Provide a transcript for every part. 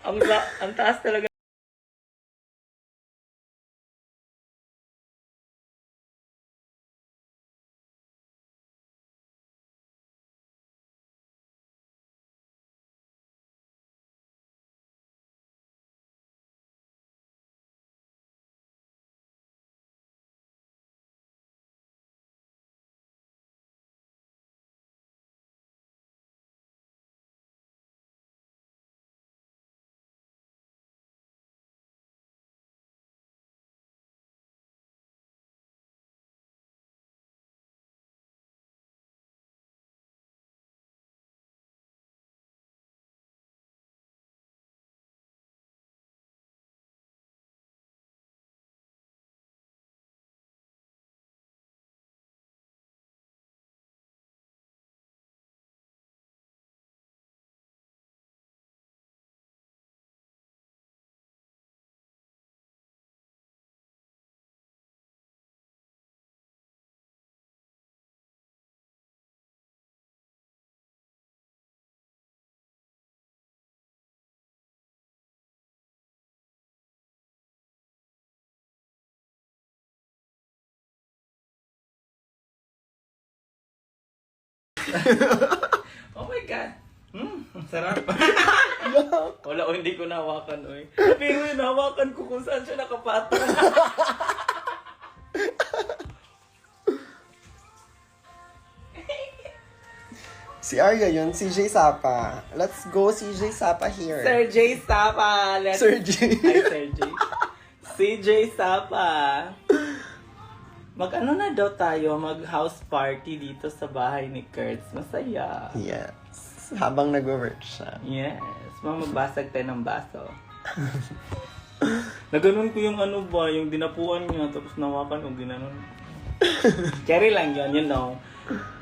Ang taas talaga. Oh my God. Ang sarap. Wala, hindi ko nahawakan, oy. Pero nahawakan ko kung saan siya nakapatong. Si Arya yun, CJ Sapa. Let's go, CJ Sapa here. Sir J. Sapa. Sir J. Ay, Sir J. CJ Sapa. Mag-ano na daw tayo, mag-house party dito sa bahay ni Kurtz. Masaya. Yes. Habang nag-work siya. Yes. Magbasag tayo ng baso. Naganon ko yung ano ba, yung dinapuan niya, tapos nawakan o ginanon. Cherry lang yun, you know.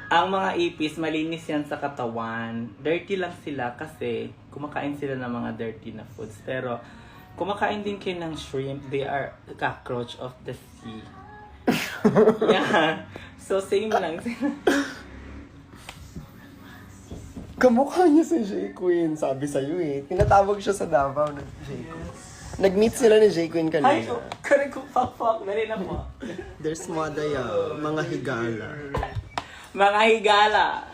Ang mga ipis, malinis yan sa katawan. Dirty lang sila kasi kumakain sila ng mga dirty na foods. Pero kumakain din kayo ng shrimp. They are cockroach of the sea. Yeah. So same lang sila. Kamukha niya si J. Queen, sabi sa'yo eh. Tinatawag siya sa Davao na J. Queen. Nag-meet sila ni J. Queen Ay, kanina. kare ko fuck. Dali na po. There's Madaya, mga higala. Mga higala.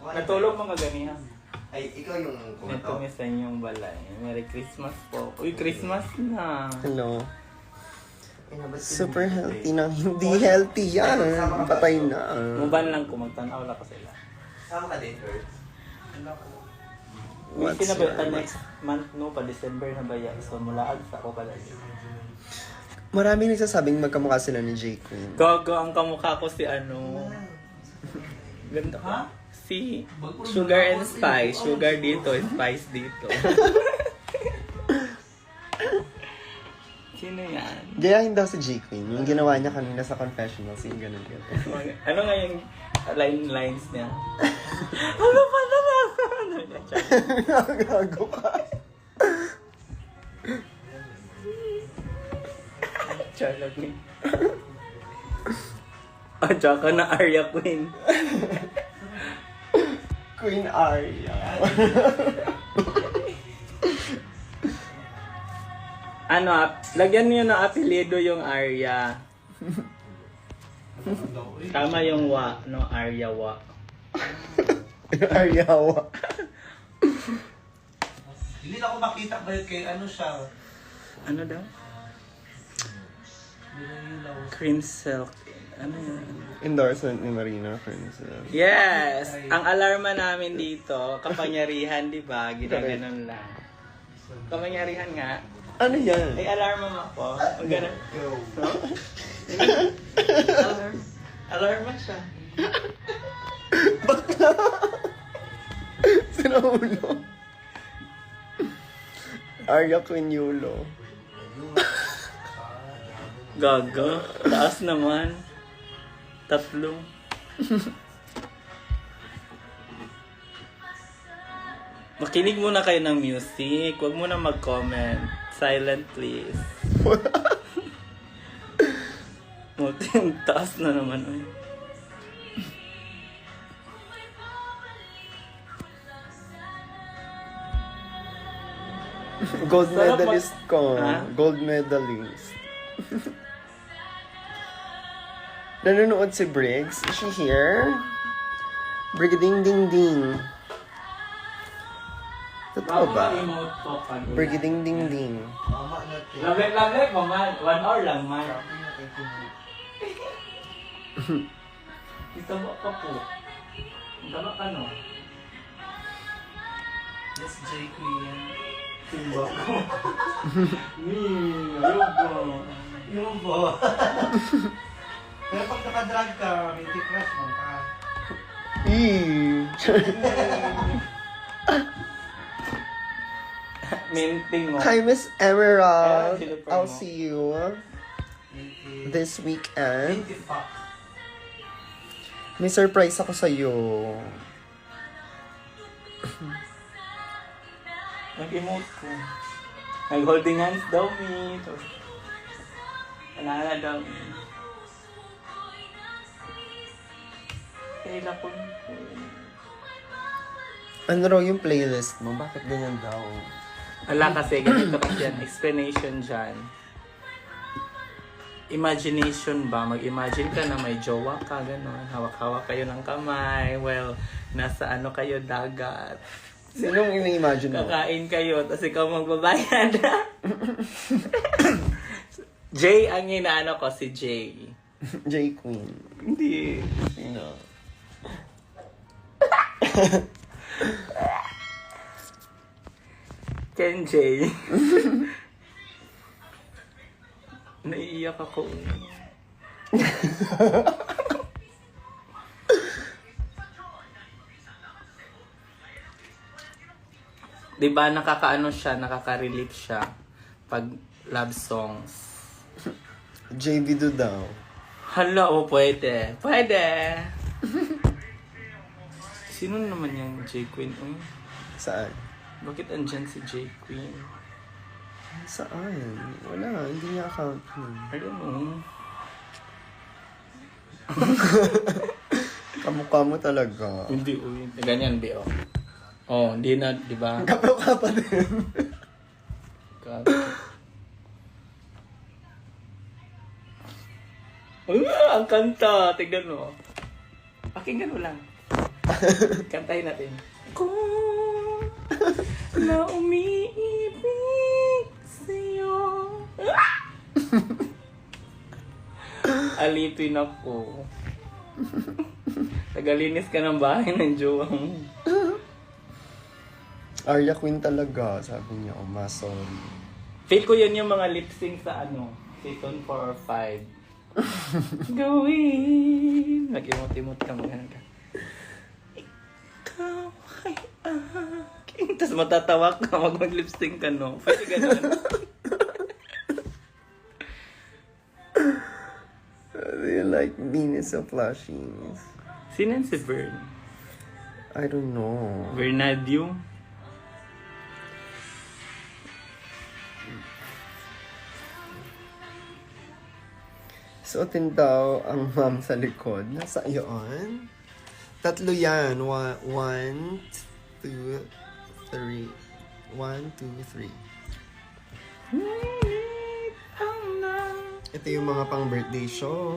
Natulog mga ganihan. Ay, ikaw yung Ito sa inyong balay. Merry Christmas po. Uy, Christmas na. Hello. Super healthy na. Hindi healthy yan. Patay na. Muban lang ko, magtanaw lang ko sila. Sama ka din, Kurt. What's sinabitan next month no, pa December na ba yan? So mula sa ako pala. Maraming nagsasabing magkamukha sila ni J. Queen. Gaga, ang kamukha ko si ano. Ganda ka? Si Sugar and Spice. Sugar dito, Spice dito. Sino yan? Gayahin daw si J. Queen. Yung ginawa niya kanina sa confessional scene, ganun yun. Ano nga yung lines niya? Ano pa na lang? Gago ka. Charlotte Queen. Tsaka na Arya Queen. Queen Arya. Ano, lagyan niyo ng apelyido yung Arya. Tama yung wa, no? Arya wa. Aryawa. Hindi na ako makita ba kay ano siya? Ano daw? Cream silk. Ano yun? Endorsement ni Marina Princess. Yes! Ang alarma namin dito, kapangyarihan, di ba? Ginaganon lang. Kapangyarihan nga. Ano yan? Ay, alarma mo po. Huwag ganun. No? Alarma siya. Sinaulo. Arya Queen Yulo. Gaga. Taas naman. 3. Makinig muna kayo ng music. Huwag muna mag-comment. Silent, please. Yung taas na naman. Ay. Gold Sarap medalist ko. Ha? Gold medalist. Nanonood si Briggs. Is she here? Brigading ding ding. Totoo Bago ba? ma-emote ko pag Brigading ding ding. Mama natin. Lamlet, mama. 1 hour lang, man. Sabi na kay Kuya. Itaba ka po. Itaba ka, no? Yes, J. Queen. Simba ko. Ayoko. Yung po. Pero pag nakadrag ka, may crush mo ka. Eee. Minting mo. Hi, Miss Emerald. Ayan, sila I'll mo. see you this weekend. 20 fuck. May surprise ako sa'yo. Nag-emote ko. Nag-holding hands daw, me. Alala daw. Kailan ko. Ano raw yung playlist mo? Bakit ganyan daw? Ala kasi, ganito kasi yan. Explanation dyan. Imagination ba? Mag-imagine ka na may jowa ka, gano'n. Hawak-hawak kayo ng kamay. Well, nasa ano kayo, dagat. Sinong ini-imagine mo? Kakain kayo, tapos ikaw magbabayad. Jay ang inaano ko, si Jay. J Queen. Hindi. Sino? Ken Jay. Naiiyak ako. Diba nakakaano siya, nakaka-relate siya pag love songs. JV do daw. Hala, oh, pwede. Pwede! Sino naman yung J Queen? Uy, Saan? bakit andyan si J Queen? Saan? Wala, hindi niya account yun. I don't know. Kamukha mo talaga. Hindi, uy. Ganyan, Bio. Oh, hindi na, di ba? Kamukha pa din. Ang kanta! Tignan mo. Pakinggan mo lang. Kantahin natin. Kung na umiibig sa'yo. Alipin ako. Tagalinis ka ng bahay ng jowa mo. Arya Queen talaga, sabi niya. Oh, ma, sorry. Feel ko yun yung mga lip sync sa ano, season 4 or 5. Gawin. Nag-imot-imot ka, magana ka. Ikaw ay aking. Tapos matatawa ka, mag-lip sync ka, no? Pwede ganun. Do you like Venus of Flushings? Sino yan si Vern? I don't know. Vernadio? Suotin daw ang mom sa likod. Nasa iyon? Tatlo yan. 1, 2, 3. 1, 2, 3. Ito yung mga pang birthday show.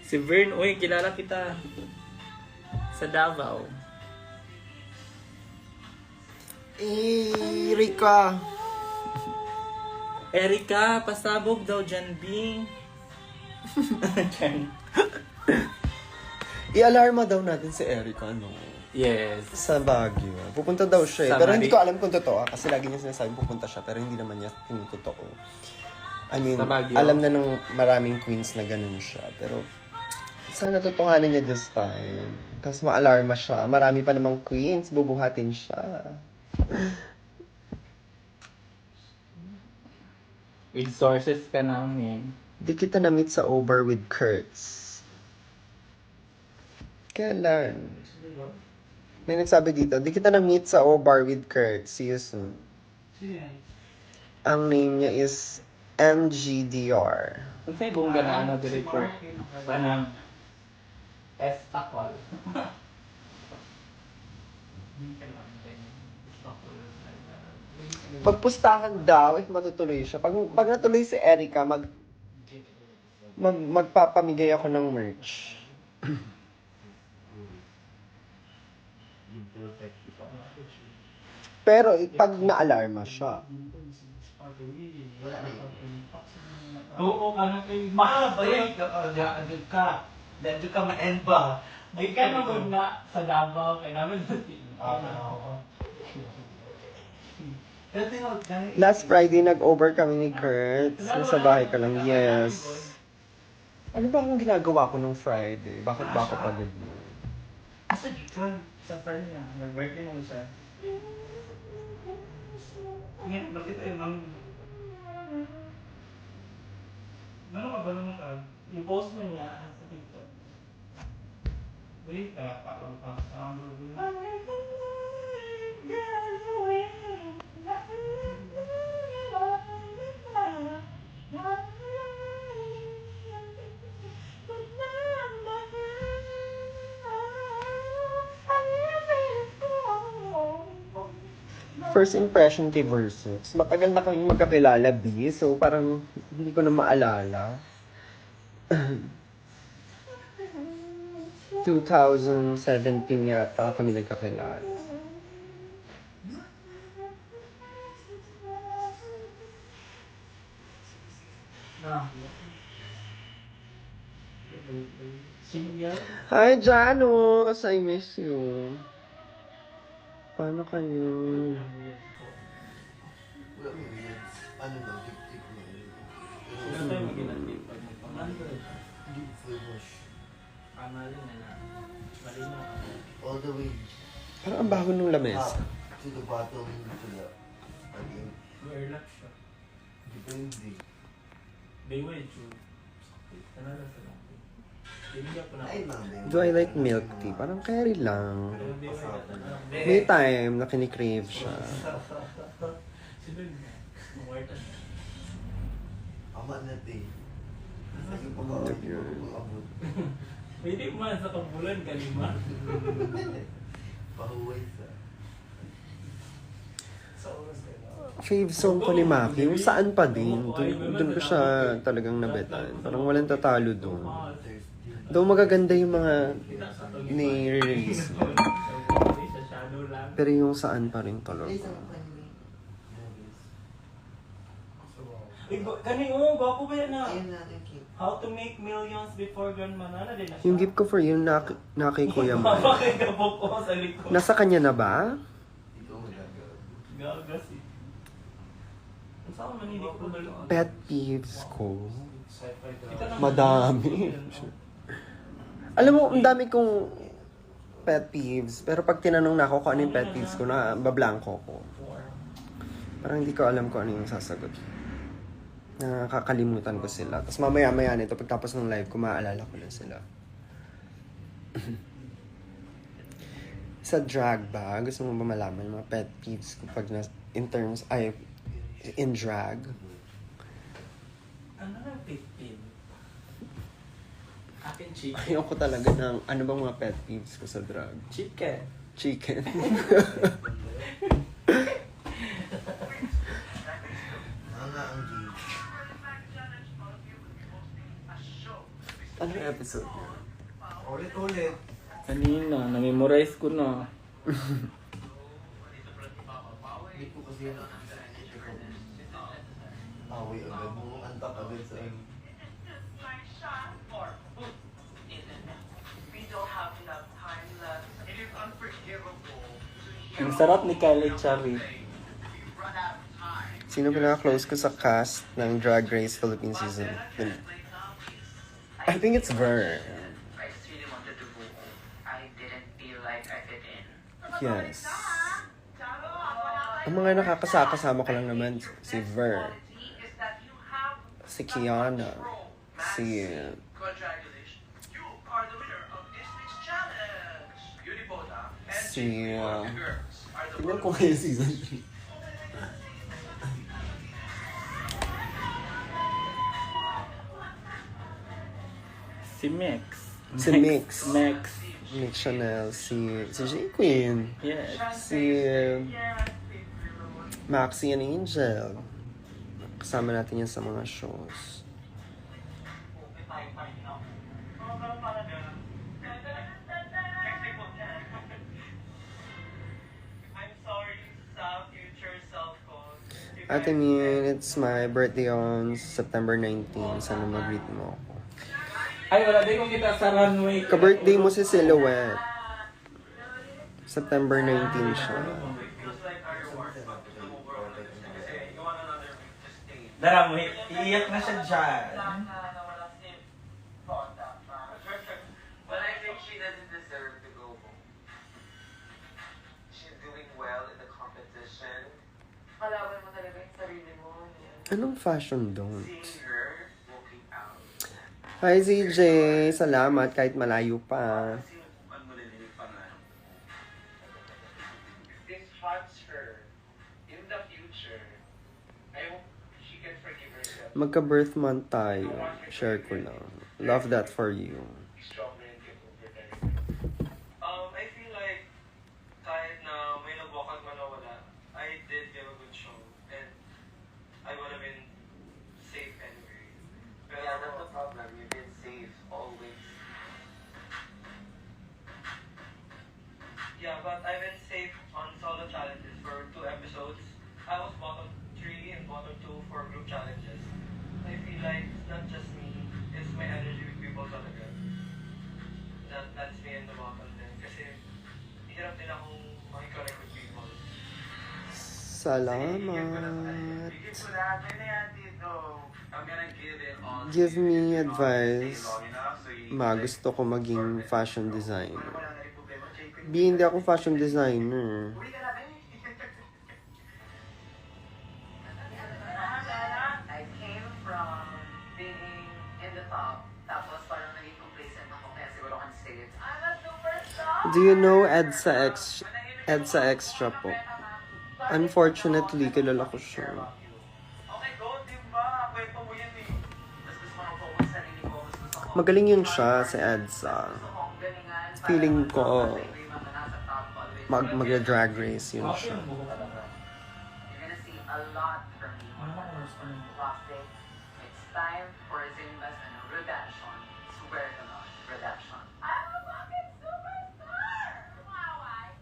Si Vern, uy, kilala kita. Sa Davao. Rika. Erika, pasabog daw dyan, Bing. Dyan. I-alarma daw natin si Erica, no? Yes. Sa Baguio. Pupunta daw siya eh. Sa Pero hindi Mari- ko alam kung totoo kasi lagi niya sinasabi pupunta siya pero hindi naman niya tinutotoo. I mean, Sa Baguio. alam na ng maraming queens na ganun siya. Pero sana totohanin niya this time. Kasi ma-alarma siya. Marami pa namang queens. Bubuhatin siya. With sources ka namin. Di kita na-meet sa Uber with Kurtz. Kailan? May nagsabi dito, di kita na-meet sa O-Bar with Kurt. See you soon. Ang name niya is MGDR. Kung sa'yo buong gana, director. Panang Estakol. Magpustahan daw if matutuloy siya. Pag natuloy si Erica, magpapamigay ako ng merch. Pero pag na-alarma siya. Oo, ano kayo, mahaba yan. Ano ka? Dito ka ma-end ba? Ay ka naman na sa Davao, kaya namin Last Friday, nag-over kami ni Kurt. Nasa bahay ka lang, yes. Ano ba ang ginagawa ko nung Friday? Bakit ba ako pagod? Asa ka? Sa friend niya. Nag-birthday mo siya. Ngayon, bakit ay mang... Ano ka ba naman ka? I-post mo niya sa TikTok. Wait, parang First impression kay Versus. Matagal na kami magkakilala, B. So, parang hindi ko na maalala. 2017 yata kami nagkakilala. Hi, Janos! I miss you. Paano kayo? Ano na, tip-tip na yun. Sino tayo mag-inatip pag magpamandod? Deep full wash. Pamalin na na. Malino. All the way Parang ang baho ng up lamesa. to the bottom to the again. Relax siya. Depende. They wait you. Ano na sa lang? Tinigyan ko na. Ay, namin. Do I like milk tea? Parang carry lang. Pero they wait. May time na kinikrave siya. Sino yun? Mawarta siya. Ama na te. Sige pa ka. Abot. Pwede man sa kabulan, kalima. Pahuway sa. Fave song ko ni Maki, yung saan pa din. Doon ko siya talagang nabetan. Parang walang tatalo doon. Though magaganda yung mga ni-release. Sa shadow lang. Pero yung saan pa rin talaga. Kani, gwapo ba yan na? Ayun na, thank you. How to make millions before gunman. Ano din na siya? Yung gift ko for you na kay Kuya Mo. Mapakigabok ko sa likod. Nasa kanya na ba? Ikaw magagawa. Gagas eh. Ang saan man hindi ko malong. Pet peeves ko. Ito na- Madami. Alam mo, ang dami kong pet peeves. Pero pag tinanong na ako kung ano yung pet peeves ko, na bablanko ko. Parang hindi ko alam kung ano yung sasagot. Nakakalimutan ko sila. Tapos mamaya-maya nito, pagtapos ng live ko, maaalala ko na sila. Sa drag ba? Gusto mo ba malaman yung mga pet peeves ko pag in terms, in drag? Ano na 15? Akin chicken. Ayoko talaga ng, ano bang mga pet peeves ko sa drag? Chicken. Chicken. Mga ang gay. Ano yung episode niya? Ulit-ulit. Kanina, na-memorize ko na. Hindi ko kasi away agad mo. Antak agad sa ano. Ang sarap ni Kylie Cherry. Sino pinaka-close ko sa cast ng Drag Race Philippines season? I think it's Ver. I just really wanted to go home. I didn't feel like I fit in. Yes. Ang mga nakakasama ko lang naman, si Ver, si Kiana, si... Congratulations. You are the winner of this week's challenge. Beauty Boda and Si... girls are the Tignan ko kayo season 3. Si Mix. Si Mix. Max. Nick Chanel, si J Queen, Yes. si Maxi and Angel. Kasama natin yan sa mga shows. I'm sorry sa future self ko. Ate Min, it's my birthday on September 19. Sana mag-greet mo ako. Ay, wala din kung kita sa runway. Ka-birthday mo si Silhouette. September 19 siya. Feels like our rewards, but the overall kasi you want another week to stay. Dara mo, iiyak na siya dyan. But I think she doesn't deserve to go home. She's doing well in the competition. Kalaban mo talaga yung sarili mo. Anong fashion don't? Seeing her walking out. Hi CJ, salamat kahit malayo pa. Kasi ang malilinig pa nga. This haunts her in the future. I hope she can forgive herself. Magka-birth month tayo. Share ko lang. Love that for you. Stronger and get over that. I feel like kahit na may nabwak at manawala, I did give a good show and I would have been safe anyway. Pero yeah, that's the problem. You've been safe always. Yeah, but I've been safe on solo challenges for 2 episodes. I was bottom 3 and bottom 2 for group challenges. I feel like it's not just me, it's my energy with people talaga. That's me in the bottom din. Kasi hirap din akong makikonnect with people. Salamat. Bigyan ko lahat. May na yan dito. I'm gonna give it all to Give you. me Stay advice. long enough so you Ma, gusto ko maging fashion designer. Hindi ako fashion designer. Uwi ka natin. I came from being in the top, tapos parang naging complacent ako kaya siguro on stage. I'm a superstar! Do you know EDSA Extra po? Unfortunately, kilala ko siya. Okay, go, di ba? Kwento mo yan eh. Mas gusto mo nang focus sa sarili ko. Mas gusto ko. Magaling yun siya sa EDSA. Gusto kong galingan para Feeling ko, mapatay ko yung mga nasa top always. Mag-drag race yun siya. You're gonna see a lot from me. Plastic. It's time for Zimbas and redemption. Swear to God, redemption. I'm a fucking superstar! Why?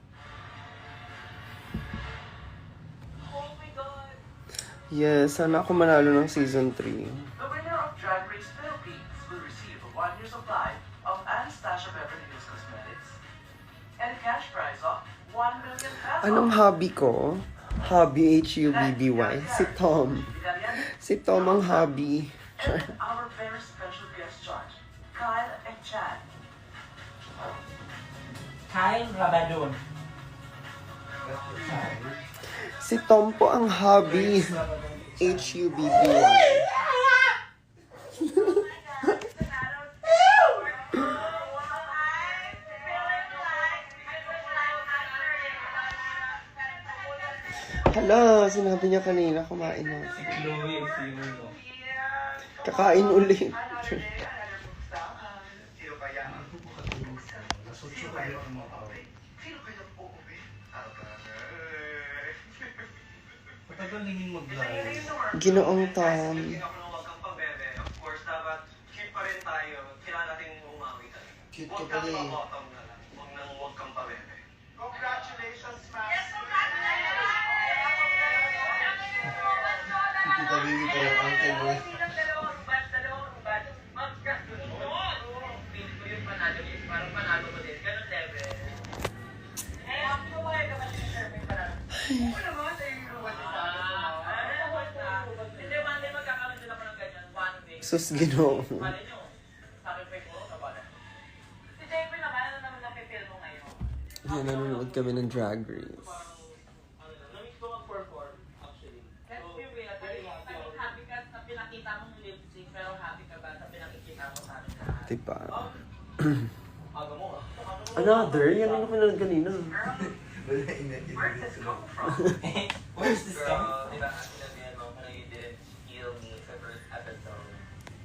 Oh my God! Yes, sana ako manalo ng season 3. The winner of Drag Race Philippines will receive a 1-year supply of Anastasia Beverly Hills Cosmetics and a cash prize of 1 million pesos. Anong hobby ko? Hobby, H-U-B-B-Y. Si Tom. Si Tom ang hobby. And our very special guest judge, Kyle and Chad. Kyle Rabadon. Si Tom po ang hobby. H-U-B-B-Y. Hala, sinabi niya kanina kumain na. Chloe, ang sino mo. Kakain ulit. Another day, another book style. Sino kaya ang Sino kaya ang Sino kaya ang uuwi? Patagalingin mag-live. Ginoong Tom. Huwag kang pabebe. Of course, dapat cute pa rin tayo. Kailangan natin umawi talaga. Cute Huwag ka kang pala eh. mabottom na lang. Huwag kang pabebe. Congratulations, Max! Si Tita Bibi pa yung uncle mo. Parang panalo ko din. Ganun level. Hindi, one day magkakaroon din ako ng ganyan. One day. Sus, Ginoo. Mali nyo, sacrifice mo, kabala. Si JP naman, ano naman napipil mo ngayon? Yan, nanonood kami ng Drag Race. Namiss ko mag-perform, actually. Let's be real. Happy ka sa pinakita mong lip sync, pero happy ka ba sa pinakikita mo sa amin lahat? Diba? Aga mo ah. Another? Yan ang napanood kanina. Wala ingat Where does this come from? Where's this coming Girl, from? diba, sinabihan mo na you didn't heal me sa first episode.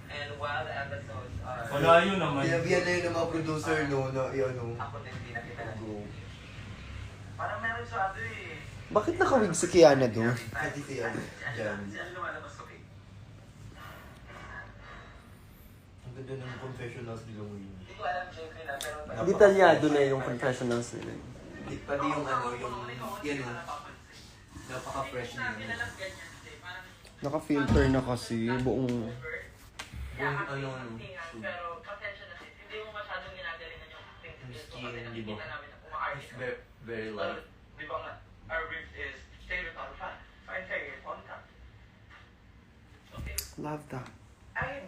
And while the episodes are... Wala yun naman. Sinabihan na yun ng mga producer, no, na yun, no. Ako din, hindi na kita Go. Parang meron sa ano eh. Bakit nakawig si Kiana doon? Pati si ano, Jan. Ang ganda ng confessionals nila ngayon. Hindi ko alam, Jeffrey, na, pero Detalyado na yung confessionals nila. Pati yung ano, yung, yan o. Napaka-fresh niya. Naka-filter na kasi buong... Yung ano, shoot. pero pasensya na sis, hindi mo masyadong ginagalingan yung things Yung skills skin, mo kasi di nakikita ba? namin na umaarte It's ka. very, very light. Di ba nga, our brief is stay with on fun. Find failure on time. Okay. Love that. I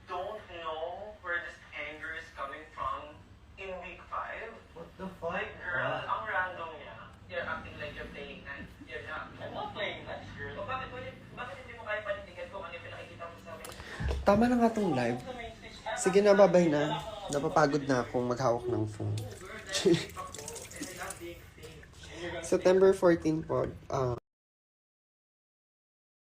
don't know where this anger is coming from in week 5. What the fuck? Like, girl, ang random niya. You're acting like you're playing nice. You're not. I'm not playing nice, girl. O bakit hindi mo kaya panindigan kung ano yung pinakikita mo sa amin? Tama na nga tong live. Sige na, babay na. Napapagod na akong maghawak ng phone. September 14 po.